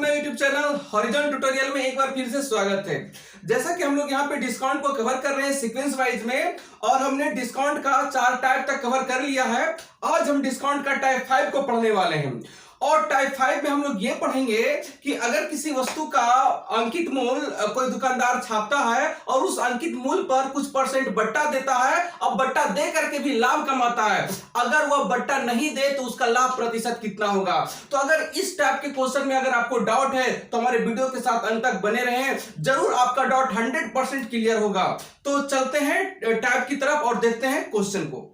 अपना YouTube channel horizon tutorial में एक बार फिर से स्वागत है। जैसा कि हम लोग यहाँ पे डिस्काउंट को कवर कर रहे हैं सीक्वेंस वाइज में, और हमने डिस्काउंट का 4 टाइप तक कवर कर लिया है। आज हम डिस्काउंट का टाइप 5 को पढ़ने वाले हैं, और टाइप 5 में हम लोग ये पढ़ेंगे कि अगर किसी वस्तु का अंकित मूल्य कोई दुकानदार छापता है और उस अंकित मूल्य पर कुछ परसेंट बट्टा देता है और बट्टा दे करके भी लाभ कमाता है, अगर वह बट्टा नहीं दे तो उसका लाभ प्रतिशत कितना होगा। तो अगर इस टाइप के क्वेश्चन में अगर आपको डाउट है तो हमारे वीडियो के साथ अंत तक बने रहें, जरूर आपका डाउट 100% क्लियर होगा। तो चलते हैं टाइप की तरफ और देखते हैं क्वेश्चन को।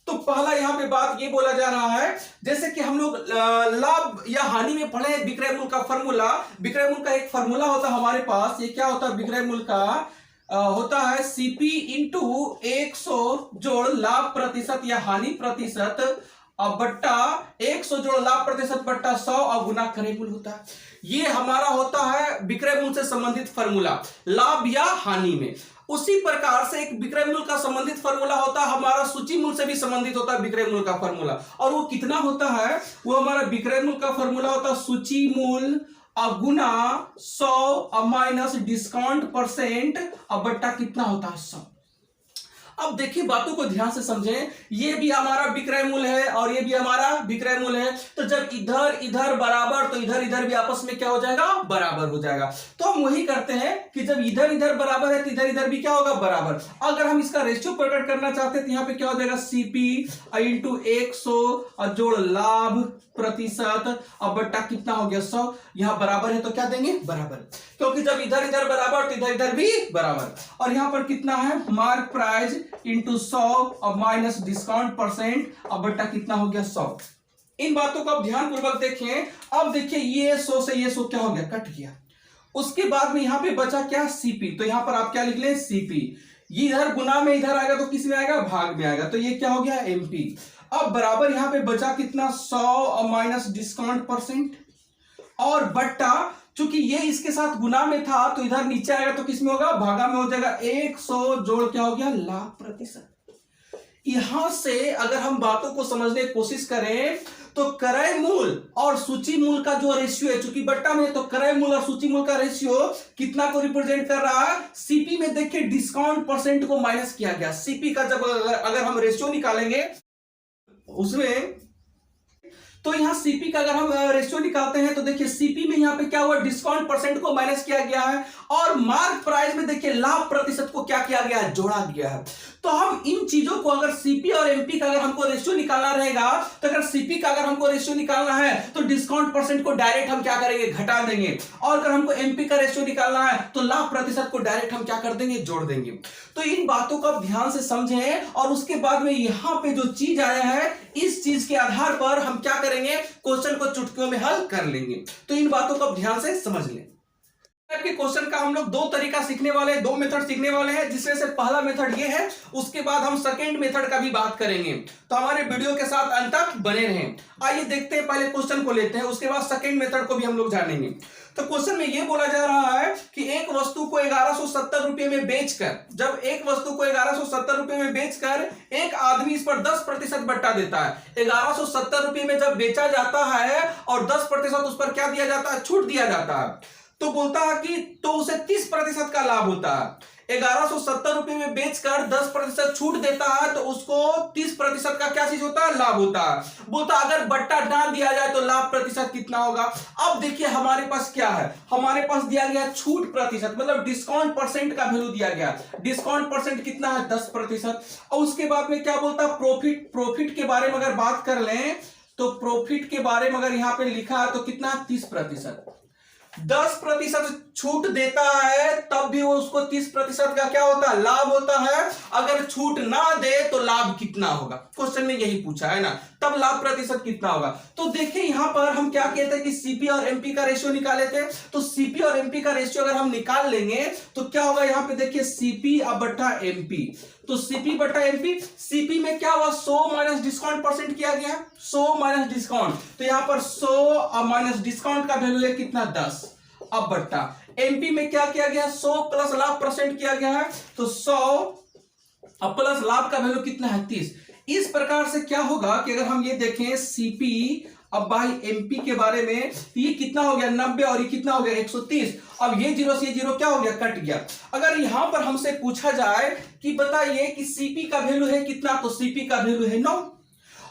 तो पहला यहाँ पे बात ये बोला जा रहा है, जैसे कि हम लोग लाभ या हानि में पढ़े विक्रय मूल्य का फॉर्मूला। विक्रय मूल्य का एक फॉर्मूला होता है हमारे पास। ये क्या होता है? विक्रय मूल्य का होता है सीपी इंटू 100 जोड़ लाभ प्रतिशत या हानि प्रतिशत और बट्टा 100 जोड़ लाभ प्रतिशत बट्टा 100 और गुना क्रय मूल्य होता है। ये हमारा होता है विक्रय मूल्य से संबंधित फॉर्मूला लाभ या हानि में। उसी प्रकार से एक विक्रय मूल्य का संबंधित फॉर्मूला होता है हमारा सूची मूल्य से भी संबंधित होता है विक्रय मूल्य का फॉर्मूला। और वो कितना होता है? वो हमारा विक्रय मूल्य का फॉर्मूला होता है सूची मूल्य गुना 100 माइनस डिस्काउंट परसेंट और बट्टा कितना होता है 100। अब देखिए, बातों को ध्यान से समझें। ये भी हमारा विक्रय मूल्य है और ये भी हमारा विक्रय मूल्य है। तो जब इधर इधर बराबर तो इधर इधर भी आपस में क्या हो जाएगा? बराबर हो जाएगा। तो हम वही करते हैं कि जब इधर इधर बराबर है तो इधर इधर भी क्या होगा? बराबर। अगर हम इसका रेशियो प्रकट करना चाहते हैं तो यहाँ पे क्या हो जाएगा? सीपी इंटू 100 और जोड़ लाभ प्रतिशत और बट्टा कितना हो गया? 100। यहां बराबर है तो क्या देंगे? बराबर, क्योंकि जब इधर इधर बराबर तो इधर इधर भी बराबर। और यहां पर कितना है? मार्क प्राइस इंटू 100 और माइनस डिस्काउंट परसेंट और बट्टा कितना हो गया? 100। इन बातों को आप ध्यान पूर्वक देखें। अब देखिए, ये 100 से ये 100 क्या हो गया? कट गया। उसके बाद में यहां पे बचा क्या? सीपी। तो यहां पर आप क्या लिख लें? सीपी। इधर गुना में इधर आएगा तो किस में आएगा? भाग में आएगा। तो ये क्या हो गया? एमपी। अब बराबर यहां पे बचा कितना? 100 और माइनस डिस्काउंट परसेंट और बट्टा, चूंकि ये इसके साथ गुना में था तो इधर नीचे आएगा तो किसमें होगा? भागा में हो जाएगा। 100 जोड़ क्या हो गया? लाभ प्रतिशत। यहां से अगर हम बातों को समझने की कोशिश करें तो क्रय मूल्य और सूची मूल्य का जो रेशियो है, चूंकि बट्टा में तो क्रय मूल्य और सूची मूल्य का रेशियो कितना को रिप्रेजेंट कर रहा है? सीपी में देखिए डिस्काउंट परसेंट को माइनस किया गया। सीपी का जब अगर हम रेशियो निकालेंगे उसमें, तो यहां सीपी का अगर हम रेशियो निकालते हैं तो देखिए सीपी में यहां पे क्या हुआ? डिस्काउंट परसेंट को माइनस किया गया है, और मार्क प्राइस में देखिए लाभ प्रतिशत को क्या किया गया है? जोड़ा गया है। तो हम इन चीजों को, अगर सीपी और एमपी का अगर हमको रेशियो निकालना रहेगा तो अगर सीपी का अगर हमको रेशियो निकालना है तो डिस्काउंट परसेंट को डायरेक्ट हम क्या करेंगे? घटा देंगे। और अगर हमको एमपी का रेशियो निकालना है तो लाभ प्रतिशत को डायरेक्ट हम क्या कर देंगे? जोड़ देंगे। तो इन बातों को आप ध्यान से समझें, और उसके बाद में यहां पे जो चीज आया है इस चीज के आधार पर हम क्या करेंगे? क्वेश्चन को चुटकियों में हल कर लेंगे। तो इन बातों को आप ध्यान से समझ लें। के क्वेश्चन का हम लोग 2 तरीका सीखने वाले हैं, 2 मेथड सीखने वाले हैं, जिसमें से पहला मेथड ये है, उसके बाद हम सेकंड मेथड का भी बात करेंगे। तो हमारे वीडियो के साथ अंत तक बने रहें। आइए देखते हैं, पहले क्वेश्चन को लेते हैं, उसके बाद सेकंड मेथड को भी हम लोग जानेंगे। तो क्वेश्चन में यह बोला जा रहा है कि एक वस्तु को 1170 रुपए में बेचकर, जब एक वस्तु को 1170 रुपए में बेचकर एक आदमी इस पर 10% बट्टा देता है। 1170 रुपए में जब बेचा जाता है और 10% उस पर क्या दिया जाता है? छूट दिया जाता है। तो बोलता है कि तो उसे 30% का लाभ होता है। 1170 रुपए में बेचकर 10% छूट देता है तो उसको 30% का क्या चीज होता है? लाभ होता है। बोलता अगर बट्टा ना दिया जाए तो लाभ प्रतिशत कितना होगा? अब देखिए हमारे पास क्या है? हमारे पास दिया गया छूट प्रतिशत, मतलब डिस्काउंट परसेंट का वैल्यू दिया गया। डिस्काउंट परसेंट कितना है? 10%। और उसके बाद में क्या बोलता है? प्रॉफिट के बारे में अगर बात कर लें तो प्रॉफिट के बारे में अगर यहां पे लिखा है तो कितना? 30%। 10% छूट देता है तब भी वो उसको 30% का क्या होता है? लाभ होता है। अगर छूट ना दे तो लाभ कितना होगा? क्वेश्चन में यही पूछा है ना, तब लाभ प्रतिशत कितना होगा? तो देखिए यहां पर हम क्या कहते हैं कि सीपी और एमपी का रेशियो निकाले थे। तो सीपी और एमपी का रेशियो अगर हम निकाल लेंगे तो क्या होगा? यहां पे देखिए सीपी बट्टा एमपी। तो सीपी बट्टा एमपी, सीपी में क्या हुआ? 100 माइनस डिस्काउंट परसेंट किया गया, 100 माइनस डिस्काउंट। तो यहां पर 100 माइनस डिस्काउंट का वैल्यू है कितना? 10। अब बट्टा एमपी में क्या किया गया? 100 प्लस लाभ परसेंट किया गया है, तो 100 प्लस लाभ का वैल्यू कितना है? 30। इस प्रकार से क्या होगा कि अगर हम ये देखें सीपी अब भाई एमपी के बारे में, ये कितना हो गया 90 और ये कितना हो गया 130। अब ये जीरो से ये जीरो क्या हो गया, कट गया। अगर यहां पर हमसे पूछा जाए कि बताइए कि सीपी का वैल्यू है कितना, तो सीपी का वैल्यू है 9।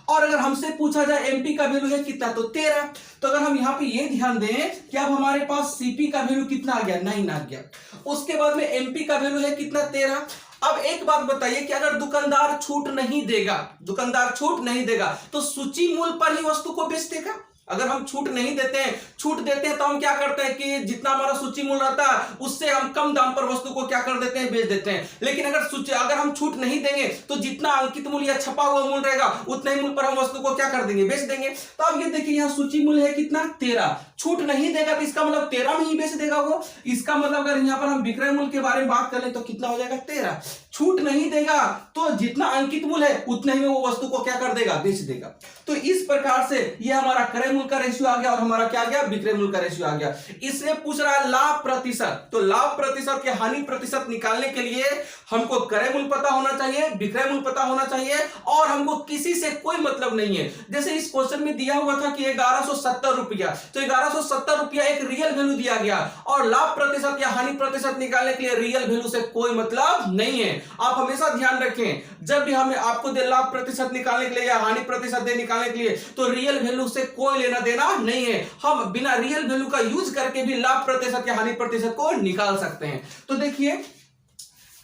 और अगर हमसे पूछा जाए एमपी का वैल्यू है कितना, तो 13। तो अगर हम यहाँ पे ये ध्यान दें कि अब हमारे पास सीपी का वैल्यू कितना आ गया, 9 आ गया। उसके बाद में एमपी का वैल्यू है कितना, 13। अब एक बात बताइए कि अगर दुकानदार छूट नहीं देगा, दुकानदार छूट नहीं देगा तो सूची मूल्य पर ही वस्तु को बेच देगा। अगर हम छूट नहीं देते हैं, छूट देते हैं तो हम क्या करते हैं कि जितना हमारा सूची मूल्य रहता है उससे हम कम दाम पर वस्तु को क्या कर देते हैं, बेच देते हैं। लेकिन अगर हम छूट नहीं देंगे तो जितना अंकित मूल्य या छपा हुआ मूल्य रहेगा उतने मूल्य पर हम वस्तु को क्या कर देंगे, बेच देंगे। तो अब ये देखिए यहाँ सूची मूल्य है कितना, 13। छूट नहीं देगा तो इसका मतलब 13 में ही बेच देगा वो। इसका मतलब अगर यहाँ पर हम विक्रय मूल्य के बारे में बात करें तो कितना हो जाएगा, 13। छूट नहीं देगा तो जितना अंकित मूल्य है उतने में वो वस्तु को क्या कर देगा, बेच देगा। तो इस प्रकार से ये हमारा क्रय मूल्य का रेशियो आ गया और हमारा क्या आ गया, विक्रय मूल्य का रेशियो आ गया। इसने पूछ रहा है लाभ प्रतिशत, तो लाभ प्रतिशत या हानि प्रतिशत निकालने के लिए हमको क्रय मूल्य पता होना चाहिए, विक्रय मूल्य पता होना चाहिए और हमको किसी से कोई मतलब नहीं है। जैसे इस क्वेश्चन में दिया हुआ था कि 1170 रुपया, तो 1170 रुपया एक रियल वैल्यू दिया गया और लाभ प्रतिशत या हानि प्रतिशत निकालने के लिए रियल वैल्यू से कोई मतलब नहीं है। आप हमेशा ध्यान रखें, जब भी हमें आपको दे लाभ प्रतिशत निकालने के लिए या हानि प्रतिशत दे निकालने के लिए तो रियल वैल्यू से कोई लेना देना नहीं है। हम बिना रियल वैल्यू का यूज करके भी लाभ प्रतिशत या हानि प्रतिशत को निकाल सकते हैं। तो देखिए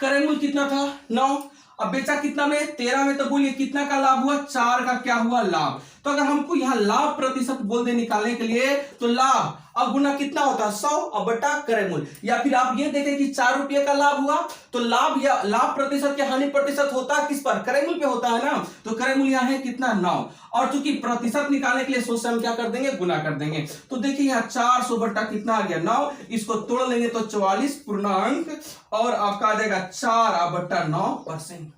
क्रय मूल्य कितना था, 9। अब बेचा कितना में, 13 में। तो बोलिए कितना का लाभ हुआ, 4 का क्या हुआ, लाभ। तो अगर हमको यहाँ लाभ प्रतिशत बोल दे निकालने के लिए तो लाभ अब गुना कितना होता है, 100 और बटा क्रय मूल्य। या फिर आप ये देखें कि 4 रुपये का लाभ हुआ तो लाभ या लाभ प्रतिशत या हानि प्रतिशत होता है किस पर, क्रय मूल्य पे होता है ना। तो क्रय मूल्य यहाँ है कितना, 9। और चूंकि प्रतिशत निकालने के लिए सोच से हम क्या कर देंगे, गुना कर देंगे। तो देखिए यहाँ 400 बटा कितना आ गया, 9। इसको तोड़ लेंगे तो 44 पूर्णांक और आपका आ जाएगा 4 बटा 9%।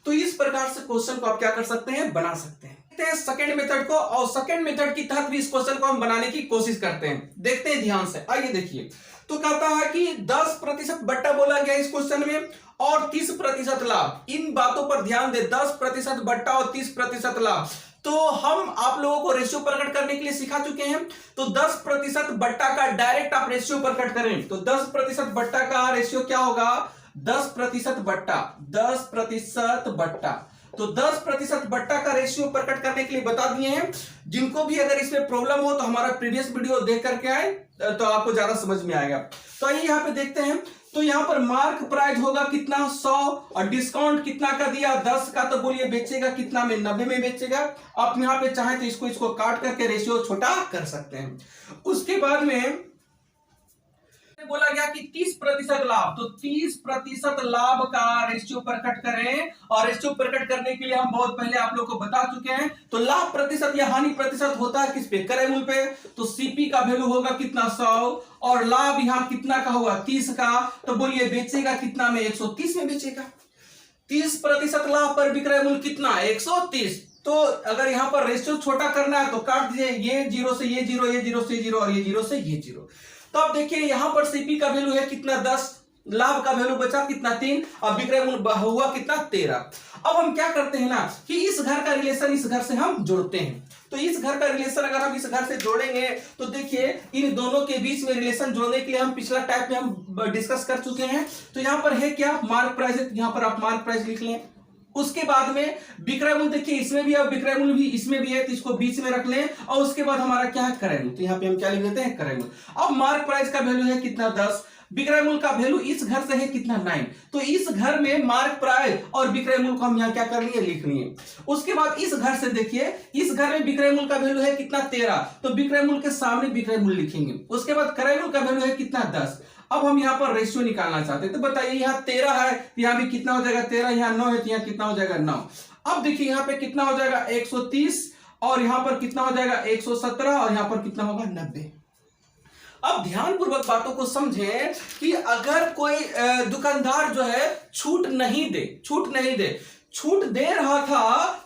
तो इस प्रकार से क्वेश्चन को आप क्या कर सकते हैं, बना सकते हैं। सेकंड मेथड को, और सेकंड मेथड की तहत भी इस क्वेश्चन को हम बनाने की कोशिश करते हैं। देखते हैं ध्यान से, आइए देखिए। तो कहता है कि 10% बट्टा बोला गया इस क्वेश्चन में और 30% लाभ। इन बातों पर ध्यान दे, 10% बट्टा और 30% लाभ। तो हम आप लोगों को रेशियो प्रकट करने के लिए सिखा चुके हैं। तो 10% बट्टा का डायरेक्ट आप रेशियो प्रकट करें तो 10% बट्टा का रेशियो क्या होगा, 10% बट्टा 10% बट्टा। तो 10% बट्टा का रेशियो प्रकट करने के लिए बता दिए हैं। जिनको भी अगर इसमें प्रॉब्लम हो तो हमारा प्रीवियस वीडियो देख करके आए तो आपको ज्यादा समझ में आएगा। तो आइए यहाँ पे देखते हैं। तो यहाँ पर मार्क प्राइस होगा कितना, 100 और डिस्काउंट कितना का दिया, 10 का। तो बोलिए बेचेगा कितना में, 90 में बेचेगा। आप यहाँ पे चाहें तो इसको काट करके रेशियो छोटा कर सकते हैं। उसके बाद में बोला गया कि 30% लाभ, तो 30% लाभ का रेशियो प्रकट करें। और रेशियो प्रकट करने के लिए हम बहुत पहले आप लोग को बता चुके हैं। तो लाभ प्रतिशत या हानि प्रतिशत होता है किस पे, क्रय मूल्य पे। तो सीपी का वैल्यू होगा कितना, 100 और लाभ यहां कितना का होगा, 30 का। तो बोलिए बेचेगा कितना में, 130 में बेचेगा। 30% लाभ पर विक्रय मूल्य कितना, 130। तो अगर यहां पर रेशियो छोटा करना है तो काट दीजिए, ये 0 से ये 0, ये 0 से 0 और ये 0 से ये 0। तो अब देखिए यहां पर सीपी का वैल्यू है कितना, 10। लाभ का वैल्यू बचा कितना, 3। और विक्रय मूल्य हुआ कितना, 13। अब हम क्या करते हैं ना कि इस घर का रिलेशन इस घर से हम जोड़ते हैं। तो इस घर का रिलेशन अगर हम इस घर से जोड़ेंगे तो देखिए इन दोनों के बीच में रिलेशन जोड़ने के लिए हम पिछला टाइप में हम डिस्कस कर चुके हैं। तो यहाँ पर है क्या, मार्क प्राइस है। यहाँ पर आप मार्क प्राइस लिख लें। उसके बाद में विक्रय मूल्य, देखिए इसमें भी अब विक्रय मूल्य भी इसमें भी है तो इसको बीच में रख लें। और उसके बाद हमारा क्या है, क्रय मूल्य। तो यहाँ पे हम क्या लिख देते हैं, क्रय मूल्य। अब मार्क प्राइस का वैल्यू है कितना, 10। विक्रय मूल्य का वैल्यू इस घर से है कितना, 9। तो इस घर में मार्क प्राइस और विक्रय मूल्य को हम यहाँ क्या कर लिए, लिख लिए। उसके बाद इस घर से देखिए, इस घर में विक्रय मूल्य का वैल्यू है कितना, 13। तो विक्रय मूल्य के सामने विक्रय मूल्य लिखेंगे। उसके बाद क्रय मूल्य का वैल्यू है कितना, 10। अब हम यहाँ पर रेशियो निकालना चाहते हैं। तो बताइए यहाँ 13 है तो यहाँ भी कितना हो जाएगा, 13। यहाँ 9 है तो यहाँ कितना हो जाएगा, 9। अब देखिए यहाँ पे कितना हो जाएगा, 130 और यहाँ पर कितना हो जाएगा, 117 और यहाँ पर कितना होगा, 90। अब ध्यानपूर्वक बातों को समझें कि अगर कोई दुकानदार जो है छूट नहीं दे, छूट दे रहा था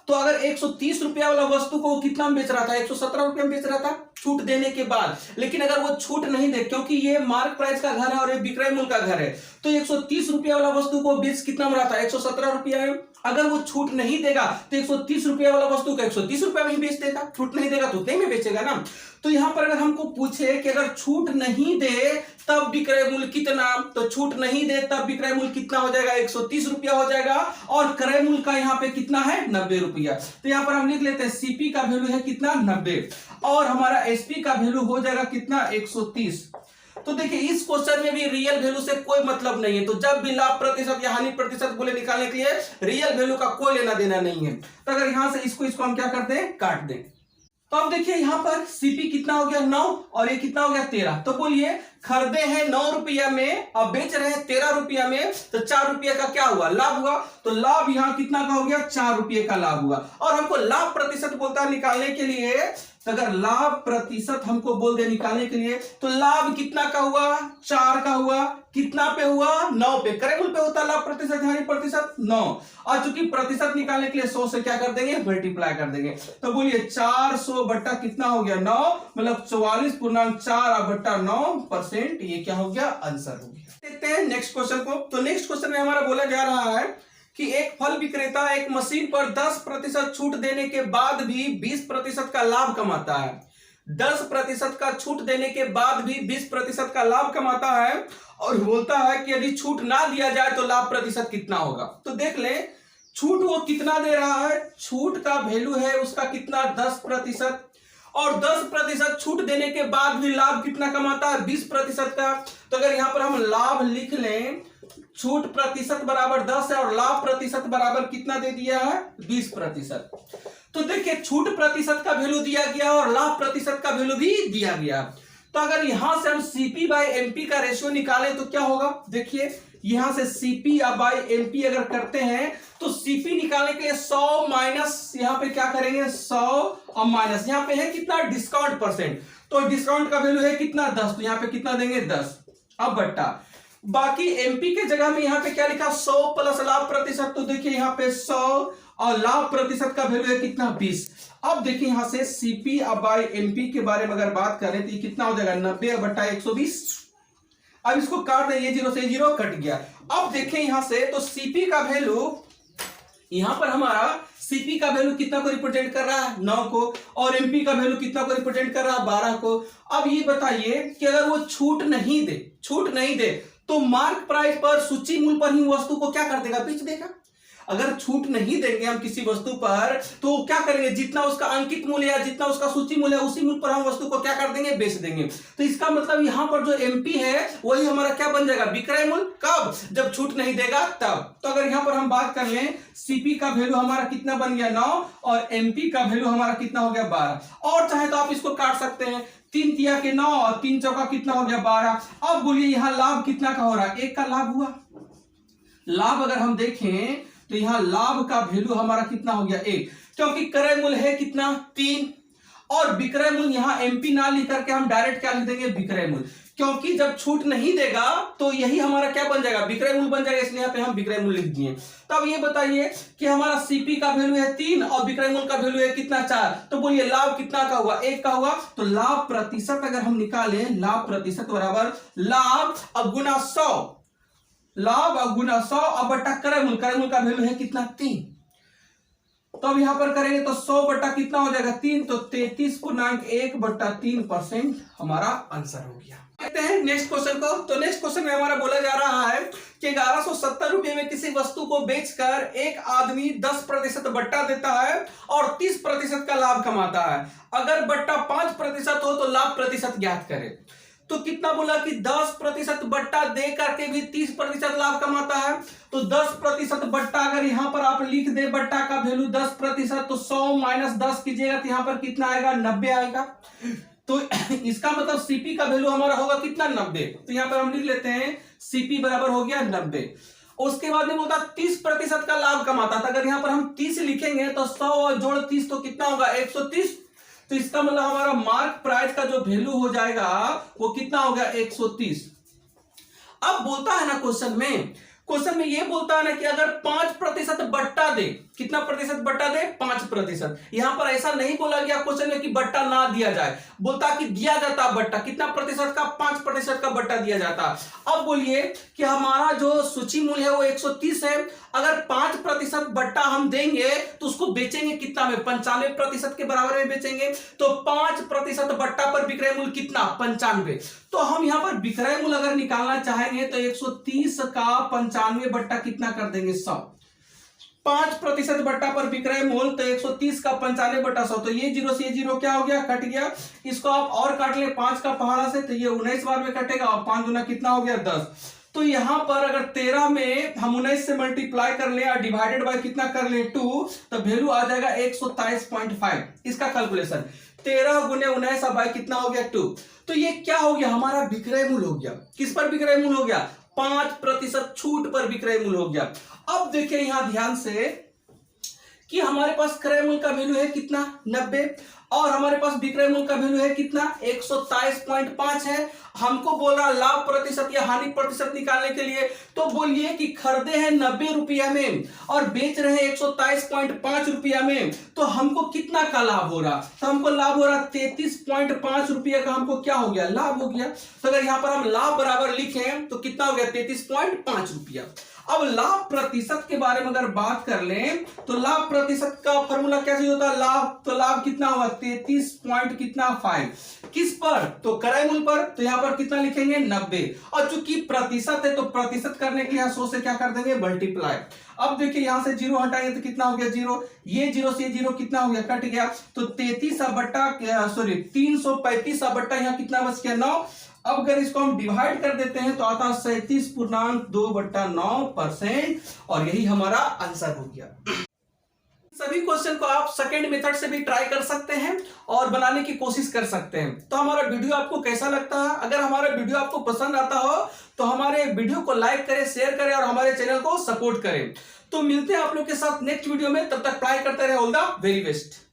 तो अगर 130 रुपया वाला वस्तु को कितना में बेच रहा था, 117 रुपया में बेच रहा था। छूट देने के बाद। लेकिन अगर वो छूट नहीं दे, क्योंकि ये मार्क प्राइस का घर है और ये विक्रय मूल्य का घर है, तो 130 रुपया वाला वस्तु को बेच कितना में रहा था, 117 रुपया है। अगर वो छूट नहीं देगा तो 130 रुपया वाला वस्तु को 130 रुपया में ही बेच देगा, छूट नहीं देगा तो उतने में बेचेगा ना। तो यहां पर अगर हमको पूछे कि अगर छूट नहीं दे तब विक्रय मूल्य कितना, तो छूट नहीं दे तब विक्रय मूल्य कितना हो जाएगा, 130 रुपया हो जाएगा। और क्रय मूल्य का यहाँ पे कितना है, 90 रुपया। तो यहाँ पर हम लिख लेते हैं सीपी का वैल्यू है कितना, 90, और हमारा एसपी का वैल्यू हो जाएगा कितना, 130। तो देखिए इस क्वेश्चन में भी रियल वैल्यू से कोई मतलब नहीं है। तो जब भी लाभ प्रतिशत या हानि प्रतिशत बोले निकालने के लिए रियल वैल्यू का कोई लेना देना नहीं है। तो अगर यहां से इसको हम क्या करते हैं, काट दें। तो अब देखिए यहां पर सीपी कितना हो गया, 9, और ये कितना हो गया, 13। तो बोलिए खरीदे हैं 9 रुपया में और बेच रहे हैं 13 रुपया में, तो 4 रुपये का क्या हुआ, लाभ हुआ। तो लाभ यहां कितना का हो गया, 4 रुपये का लाभ हुआ। और हमको लाभ प्रतिशत बोलता है निकालने के लिए, तो अगर लाभ प्रतिशत हमको बोल दे निकालने के लिए, तो लाभ कितना का हुआ, 4 का हुआ। कितना पे हुआ, 9 पे। क्रय मूल्य पे होता है लाभ प्रतिशत हानि प्रतिशत 9, और चूंकि प्रतिशत निकालने के लिए 100 से क्या कर देंगे, मल्टीप्लाई कर देंगे। तो बोलिए 400 बट्टा कितना हो गया, 9, मतलब 44.4/9%। ये क्या हो गया, आंसर हो गया। देखते हैं नेक्स्ट क्वेश्चन को। तो नेक्स्ट क्वेश्चन में हमारा बोला जा रहा है कि एक फल विक्रेता एक मशीन पर 10% छूट देने के बाद भी 20% का लाभ कमाता है। 10% का छूट देने के बाद भी 20% का लाभ कमाता है, और बोलता है कि यदि छूट ना दिया जाए तो लाभ प्रतिशत कितना होगा। तो देख ले छूट वो कितना दे रहा है, छूट का वैल्यू है उसका कितना, 10%, और 10% छूट देने के बाद भी लाभ कितना कमाता है, 20% का। तो अगर यहां पर हम लाभ लिख लें, छूट प्रतिशत बराबर 10 है और लाभ प्रतिशत बराबर कितना दे दिया है, 20%। तो देखिए छूट प्रतिशत का वैल्यू दिया गया और लाभ प्रतिशत का वैल्यू भी दिया गया। तो अगर यहां से हम सीपी बाय एमपी का रेशियो निकालें तो क्या होगा, देखिए यहां से सीपी बाय एमपी अगर करते हैं तो सीपी निकालने के लिए 100 माइनस, यहां पे क्या करेंगे 100 और माइनस, यहां पे है कितना, डिस्काउंट परसेंट। तो डिस्काउंट का वैल्यू है कितना, 10, तो यहां पे कितना देंगे, 10। अब बट्टा बाकी एमपी के जगह में यहां पे क्या लिखा, 100 प्लस लाभ प्रतिशत। तो देखिए यहां पे 100 और लाभ प्रतिशत का वैल्यू है कितना, 20। अब देखिए यहां से सीपी बाय एमपी के बारे में अगर बात करें तो ये कितना हो जाएगा, 90/120। अब इसको काट दें, ये 0 से 0 कट गया। अब देखें यहां से, तो सीपी का वैल्यू यहां पर हमारा सीपी का वैल्यू कितना को रिप्रेजेंट कर रहा है, 9 को, और एमपी का वैल्यू कितना को रिप्रेजेंट कर रहा है, 12 को। अब ये बताइए कि अगर वो छूट नहीं दे तो मार्क प्राइस पर, सूची मूल्य पर ही वस्तु को क्या कर देगा, बेच देगा। अगर छूट नहीं देंगे हम किसी वस्तु पर तो क्या करेंगे, जितना उसका अंकित मूल्य है, जितना उसका सूची मूल्य है, उसी मूल्य पर हम वस्तु को क्या कर देंगे, बेच देंगे। तो इसका मतलब यहां पर जो एमपी है वही हमारा क्या बन जाएगा, विक्रय मूल्य। कब, जब छूट नहीं देगा तब। तो अगर यहां पर हम बात कर लें, सीपी का वैल्यू हमारा कितना बन गया, 9, और एमपी का वैल्यू हमारा कितना हो गया, 12। और चाहे तो आप इसको काट सकते हैं, 3 तिया के 9 और 3 चौका कितना हो गया, 12। अब बोलिए यहां लाभ कितना का हो रहा है, 1 का लाभ हुआ। लाभ अगर हम देखें तो यहां लाभ का वैल्यू हमारा कितना हो गया, 1, क्योंकि क्रय मूल्य है कितना, 3, और विक्रय मूल्य यहां एमपी ना लिख करके हम डायरेक्ट क्या लिख देंगे, विक्रय मूल्य। क्योंकि जब छूट नहीं देगा तो यही हमारा क्या बन जाएगा, विक्रय मूल्य बन जाएगा, इसलिए यहां पे हम विक्रय मूल्य लिख दिए। तब ये बताइए कि हमारा सीपी का वैल्यू है 3 और विक्रय मूल्य का वैल्यू है कितना, 4। तो बोलिए लाभ कितना का हुआ, 1 का हुआ। तो लाभ प्रतिशत अगर हम निकालें, लाभ प्रतिशत बराबर लाभ गुना 100, लाभ गुना 100 और बट्टा क्रय मूल्य का वैल्यू है कितना, 3। तो अब यहां पर करेंगे तो 100 बट्टा कितना हो जाएगा, 3, तो 33.1/3% हमारा आंसर हो गया। देखते हैं नेक्स्ट क्वेश्चन को। तो नेक्स्ट क्वेश्चन में हमारा बोला जा रहा है कि 1170 रुपए में किसी वस्तु को बेचकर एक आदमी 10% बट्टा देता है और 30% का लाभ कमाता है। अगर बट्टा 5% हो तो लाभ प्रतिशत ज्ञात करें। तो कितना बोला कि 10% बट्टा दे करके भी 30% लाभ कमाता है। तो 10% बट्टा अगर यहां पर आप लिख दे, बट्टा का वैल्यू 10%, तो 100 माइनस 10 कीजिएगा तो यहां पर कितना आएगा, 90 आएगा। तो इसका मतलब सीपी का वैल्यू हमारा होगा कितना, 90। तो यहां पर हम लिख लेते हैं सीपी बराबर हो गया 90। उसके बाद में बोलता 30% का लाभ कमाता था। अगर यहां पर हम 30 लिखेंगे तो 100 और जोड़ 30 तो कितना होगा, 130। तो इसका मतलब हमारा मार्क प्राइस का जो वैल्यू हो जाएगा वो कितना हो गया, 130। अब बोलता है ना क्वेश्चन में ये बोलता है ना कि अगर 5% बट्टा दे कितना प्रतिशत बट्टा दे? 5%। यहां पर ऐसा नहीं बोला गया क्वेश्चन में कि बट्टा ना दिया जाए, बोलता कि दिया जाता बट्टा। कितना प्रतिशत का? 5% का बट्टा दिया जाता। अब बोलिए कि हमारा जो सूची मूल्य है वो 130 है, अगर 5% बट्टा हम देंगे तो उसको बेचेंगे कितना में? 95% के बराबर में बेचेंगे। तो 5% बट्टा पर विक्रय मूल्य कितना? 95। तो हम यहां पर विक्रय मूल्य अगर निकालना चाहेंगे तो 130 का 95 बट्टा कितना कर देंगे? 100। 5% बट्टा पर विक्रय मूल्य तो 130 का 95 बट्टा 100। तो ये जीरो से ये जीरो क्या हो गया? कट गया। इसको आप और काट ले 5 का पहाड़ा से, तो ये 19 बार में कटेगा और 5 गुना कितना हो गया? 10। तो यहां पर अगर 13 में हम 19 से मल्टीप्लाई कर ले और डिवाइडेड बाय कितना कर ले? 2, तो वैल्यू आ जाएगा 127.5। इसका कैलकुलेशन 13 गुने 19 बाय कितना हो गया? 2। तो ये क्या हो गया? हमारा विक्रय मूल्य हो गया। किस पर विक्रय मूल्य हो गया? 5% छूट पर विक्रय मूल्य हो गया। अब देखिए यहां ध्यान से कि हमारे पास क्रय मूल्य का वैल्यू है कितना? 90, और हमारे पास विक्रय मूल्य का वैल्यू है कितना? 127.5 है। हमको बोल रहा लाभ प्रतिशत या हानि प्रतिशत निकालने के लिए, तो बोलिए कि खरीदे हैं 90 रुपया में और बेच रहे हैं 127.5 रुपया में, तो हमको कितना का लाभ हो रहा? तो हमको लाभ हो रहा 33.5 रुपया का। हमको क्या हो गया? लाभ हो गया। तो अगर यहां पर हम लाभ बराबर लिखें तो कितना हो गया? 33.5 रुपया। अब लाभ प्रतिशत के बारे में अगर बात कर लें तो लाभ प्रतिशत का फॉर्मूला कैसे होता है? लाभ, तो लाभ कितना होगा? 33 पॉइंट कितना 5। किस पर? तो क्रय मूल्य पर। तो यहां पर कितना लिखेंगे? 90। और चूंकि प्रतिशत है तो प्रतिशत करने के लिए 100 से क्या कर देंगे? मल्टीप्लाई। अब देखिए यहां से जीरो हटाएंगे तो कितना हो गया? जीरो। ये जीरो से जीरो कितना हो गया? कट गया। तो 335 बट्टा यहां कितना बच गया? 9। अब अगर इसको हम डिवाइड कर देते हैं तो आता है 37.2/9%, और यही हमारा आंसर हो गया। सभी क्वेश्चन को आप सेकंड मेथड से भी ट्राई कर सकते हैं और बनाने की कोशिश कर सकते हैं। तो हमारा वीडियो आपको कैसा लगता है? अगर हमारा वीडियो आपको पसंद आता हो तो हमारे वीडियो को लाइक करें, शेयर करें और हमारे चैनल को सपोर्ट करें। तो मिलते हैं आप लोग के साथ नेक्स्ट वीडियो में। तब तक ट्राई करते रहे। All the very best.